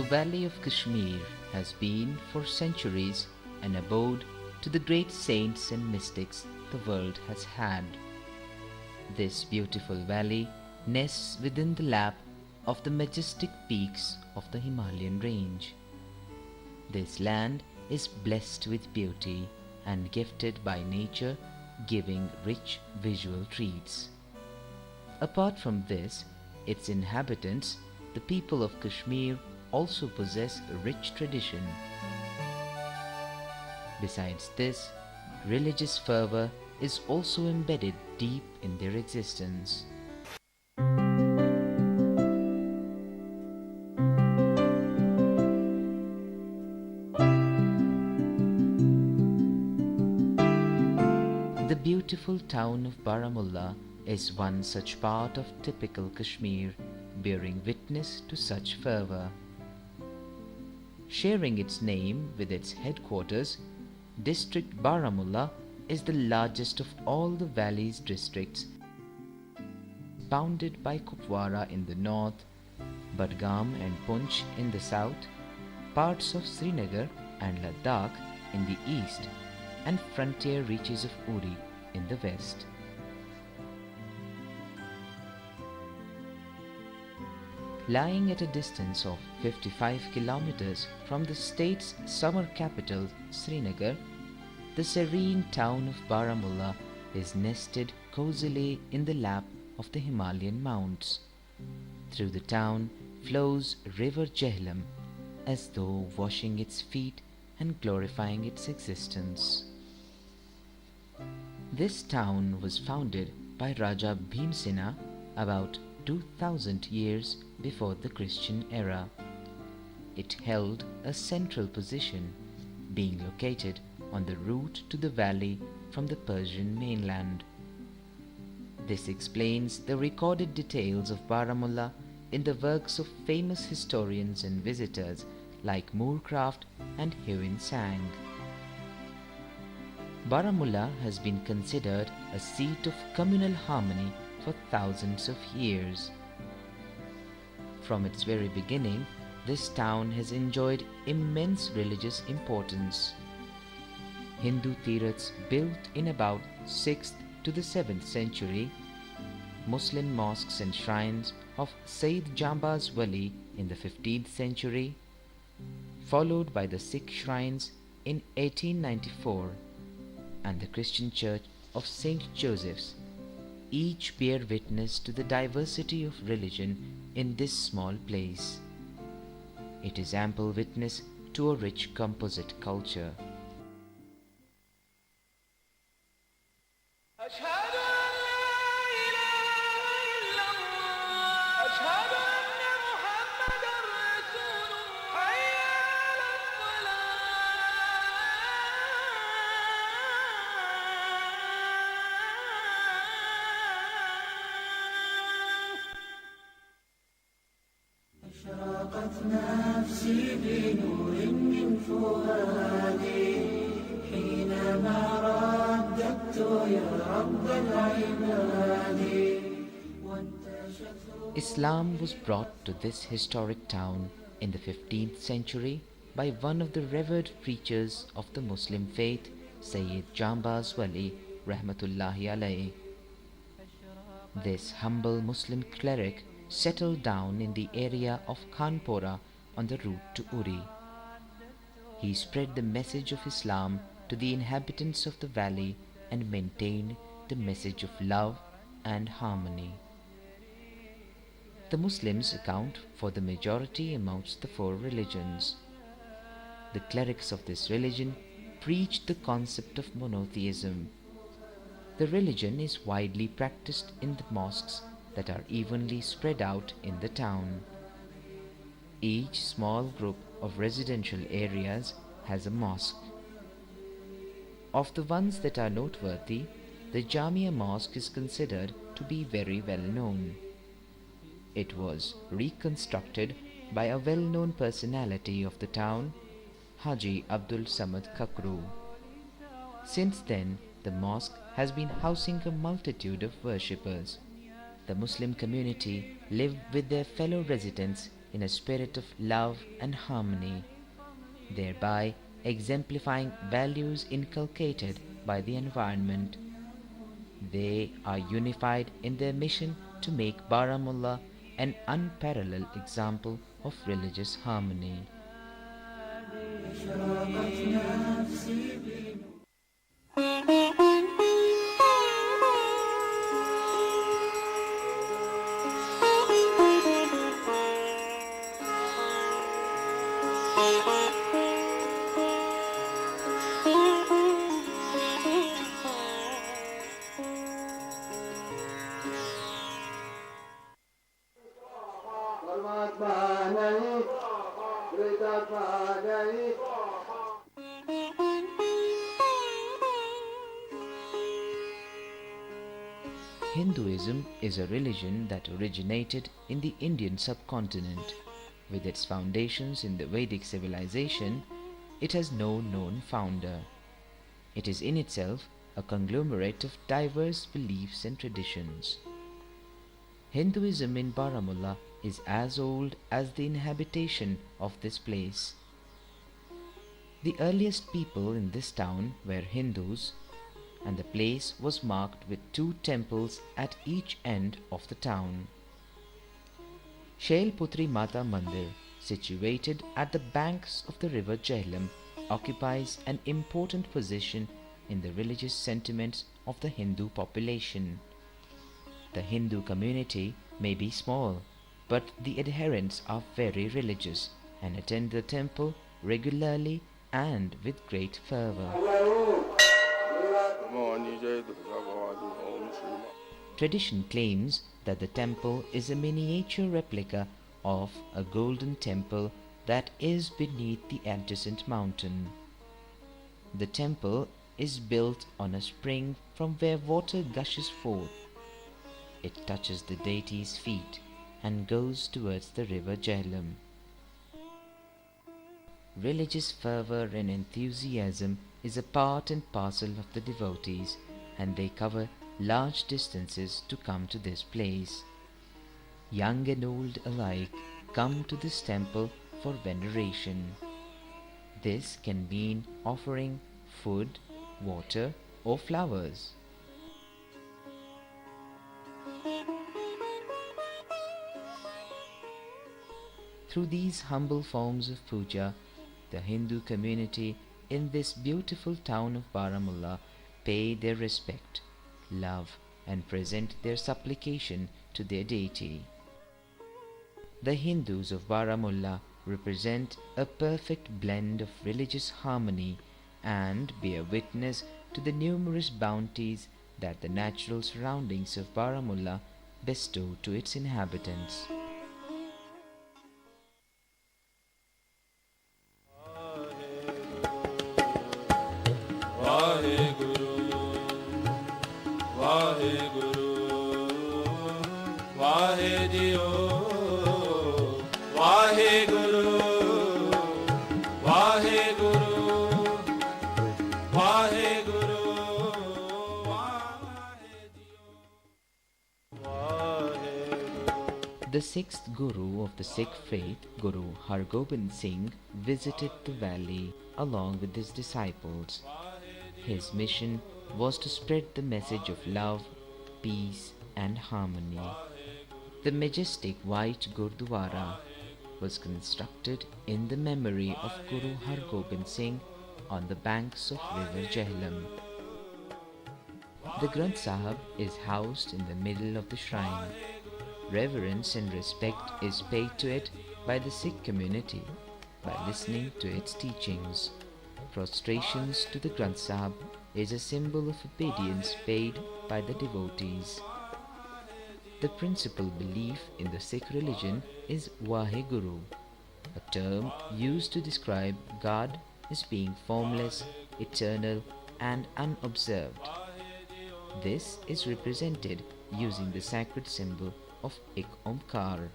valley of Kashmir has been for centuries an abode to the great saints and mystics the world has had. This beautiful valley nests within the lap of the majestic peaks of the Himalayan range. This land is blessed with beauty and gifted by nature, giving rich visual treats. Apart from this, its inhabitants, the people of Kashmir, also possess a rich tradition. Besides this, religious fervor is also embedded deep in their existence. The beautiful town of Baramulla is one such part of typical Kashmir, bearing witness to such fervor. Sharing its name with its headquarters, District Baramulla is the largest of all the valley's districts, bounded by Kupwara in the north, Budgam and Punch in the south, parts of Srinagar and Ladakh in the east, and frontier reaches of Uri in the west. Lying at a distance of 55 kilometers from the state's summer capital, Srinagar, the serene town of Baramulla is nested cozily in the lap of the Himalayan mounts. Through the town flows River Jhelum, as though washing its feet and glorifying its existence. This town was founded by Raja Bhimsena about 2000 years before the Christian era. It held a central position, being located on the route to the valley from the Persian mainland. This explains the recorded details of Baramulla in the works of famous historians and visitors like Moorcraft and Hewin Sang. Baramulla has been considered a seat of communal harmony for thousands of years. From its very beginning, this town has enjoyed immense religious importance. Hindu tirthas built in about 6th to the 7th century, Muslim mosques and shrines of Sayyid Jambar's Wali in the 15th century, followed by the Sikh shrines in 1894, and the Christian church of St. Joseph's, each bear witness to the diversity of religion in this small place. It is ample witness to a rich composite culture. أشرقت نفسي بنور من فؤادي حينما رددت يا رب العباد. Islam was brought to this historic town in the 15th century by one of the revered preachers of the Muslim faith, Sayyid Jambar's Wali, Rahmatullahi alayhi. This humble Muslim cleric settled down in the area of Khanpora on the route to Uri. He spread the message of Islam to the inhabitants of the valley and maintained the message of love and harmony. The Muslims account for the majority amongst the four religions. The clerics of this religion preached the concept of monotheism. The religion is widely practiced in the mosques that are evenly spread out in the town. Each small group of residential areas has a mosque. Of the ones that are noteworthy, the Jamia Mosque is considered to be very well known. It was reconstructed by a well-known personality of the town, Haji Abdul Samad Kakru. Since then, the mosque has been housing a multitude of worshippers. The Muslim community live with their fellow residents in a spirit of love and harmony, thereby exemplifying values inculcated by the environment. They are unified in their mission to make Baramulla an unparalleled example of religious harmony. Hinduism is a religion that originated in the Indian subcontinent. With its foundations in the Vedic civilization, it has no known founder. It is in itself a conglomerate of diverse beliefs and traditions. Hinduism in Baramulla is as old as the inhabitation of this place. The earliest people in this town were Hindus, and the place was marked with 2 temples at each end of the town. Shailputri Mata Mandir, situated at the banks of the river Jhelum, occupies an important position in the religious sentiments of the Hindu population. The Hindu community may be small, but the adherents are very religious and attend the temple regularly and with great fervor. Tradition claims that the temple is a miniature replica of a golden temple that is beneath the adjacent mountain. The temple is built on a spring from where water gushes forth. It touches the deity's feet and goes towards the river Jhelum. Religious fervor and enthusiasm is a part and parcel of the devotees, and they cover large distances to come to this place. Young and old alike come to this temple for veneration. This can mean offering food, water, or flowers. Through these humble forms of puja, the Hindu community in this beautiful town of Baramulla pay their respect, love, and present their supplication to their deity. The Hindus of Baramulla represent a perfect blend of religious harmony and bear witness to the numerous bounties that the natural surroundings of Baramulla bestow to its inhabitants. The 6th Guru of the Sikh faith, Guru Hargobind Singh, visited the valley along with his disciples. His mission was to spread the message of love, peace, and harmony. The majestic white Gurdwara was constructed in the memory of Guru Hargobind Singh on the banks of river Jhelum. The Granth Sahib is housed in the middle of the shrine. Reverence and respect is paid to it by the Sikh community by listening to its teachings. Prostrations to the Granth Sahib is a symbol of obedience paid by the devotees. The principal belief in the Sikh religion is Vaheguru, a term used to describe God as being formless, eternal, and unobserved. This is represented using the sacred symbol of Ik Omkar.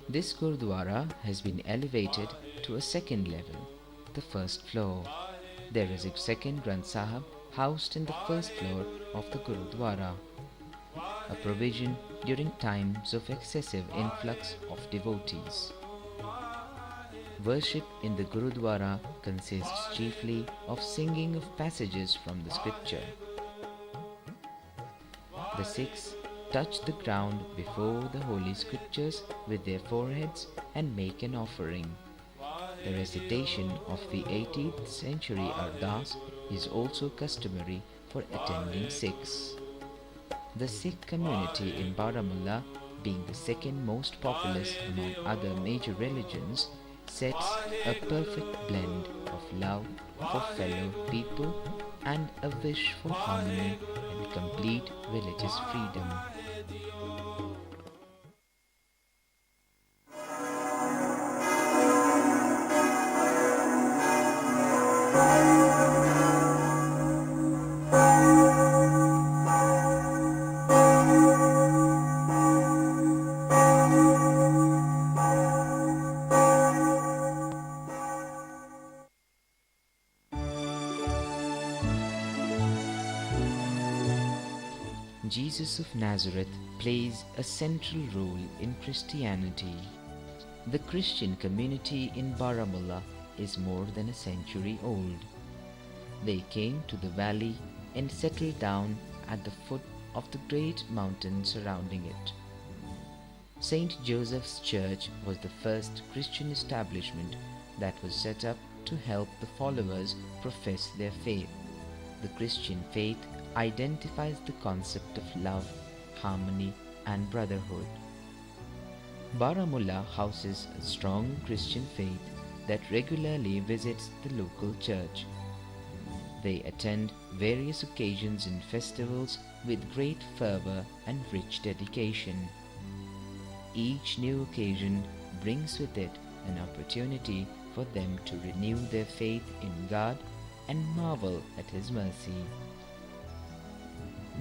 This Gurdwara has been elevated to a second level, the first floor. There is a second Granth Sahib housed in the first floor of the Gurdwara. a provision during times of excessive influx of devotees. Worship in the Gurudwara consists chiefly of singing of passages from the scripture. The Sikhs touch the ground before the holy scriptures with their foreheads and make an offering. The recitation of the 18th century Ardas is also customary for attending Sikhs. The Sikh community in Baramulla, being the second most populous among other major religions, sets a perfect blend of love for fellow people and a wish for harmony and complete religious freedom. Jesus of Nazareth plays a central role in Christianity. The Christian community in Baramulla is more than a century old. They came to the valley and settled down at the foot of the great mountain surrounding it. St. Joseph's Church was the first Christian establishment that was set up to help the followers profess their faith. The Christian faith identifies the concept of love, harmony, and brotherhood. Baramulla houses a strong Christian faith that regularly visits the local church. They attend various occasions and festivals with great fervor and rich dedication. Each new occasion brings with it an opportunity for them to renew their faith in God and marvel at His mercy.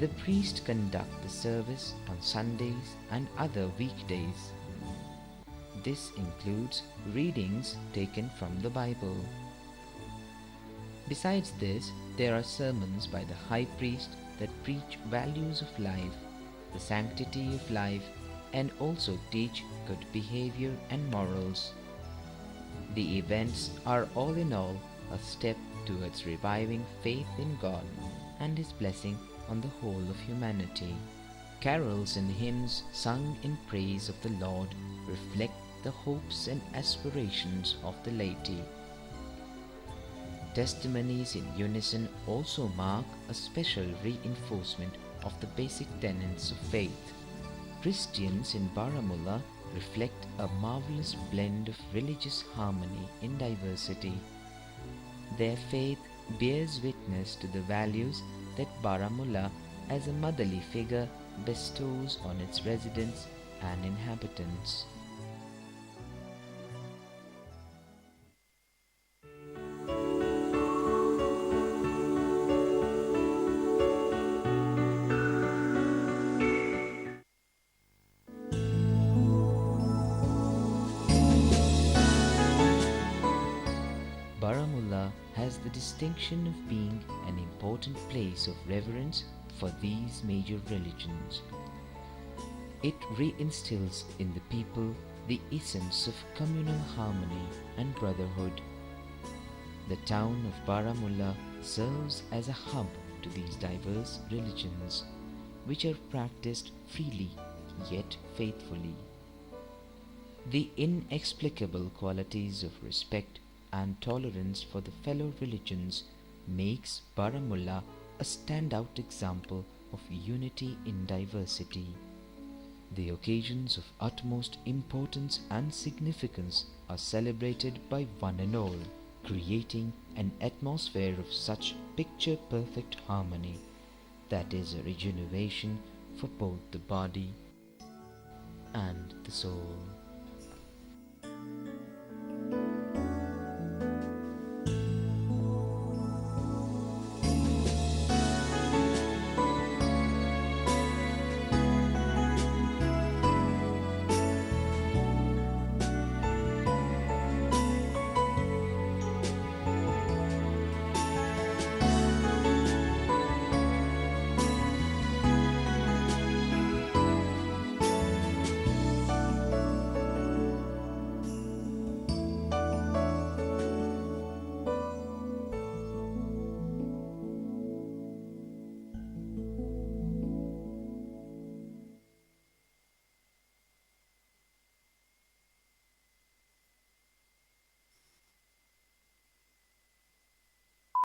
The priest conduct the service on Sundays and other weekdays. This includes readings taken from the Bible. Besides this, there are sermons by the high priest that preach values of life, the sanctity of life, and also teach good behavior and morals. The events are all in all a step towards reviving faith in God and His blessing on the whole of humanity. Carols and hymns sung in praise of the Lord reflect the hopes and aspirations of the laity. Testimonies in unison also mark a special reinforcement of the basic tenets of faith. Christians in Baramulla reflect a marvelous blend of religious harmony in diversity. Their faith bears witness to the values that Baramulla as a motherly figure bestows on its residents and inhabitants. Baramulla has the distinction of being an important place of reverence for these major religions. It reinstills in the people the essence of communal harmony and brotherhood. The town of Baramulla serves as a hub to these diverse religions, which are practiced freely yet faithfully. The inexplicable qualities of respect and tolerance for the fellow religions makes Baramulla a standout example of unity in diversity. The occasions of utmost importance and significance are celebrated by one and all, creating an atmosphere of such picture-perfect harmony that is a rejuvenation for both the body and the soul.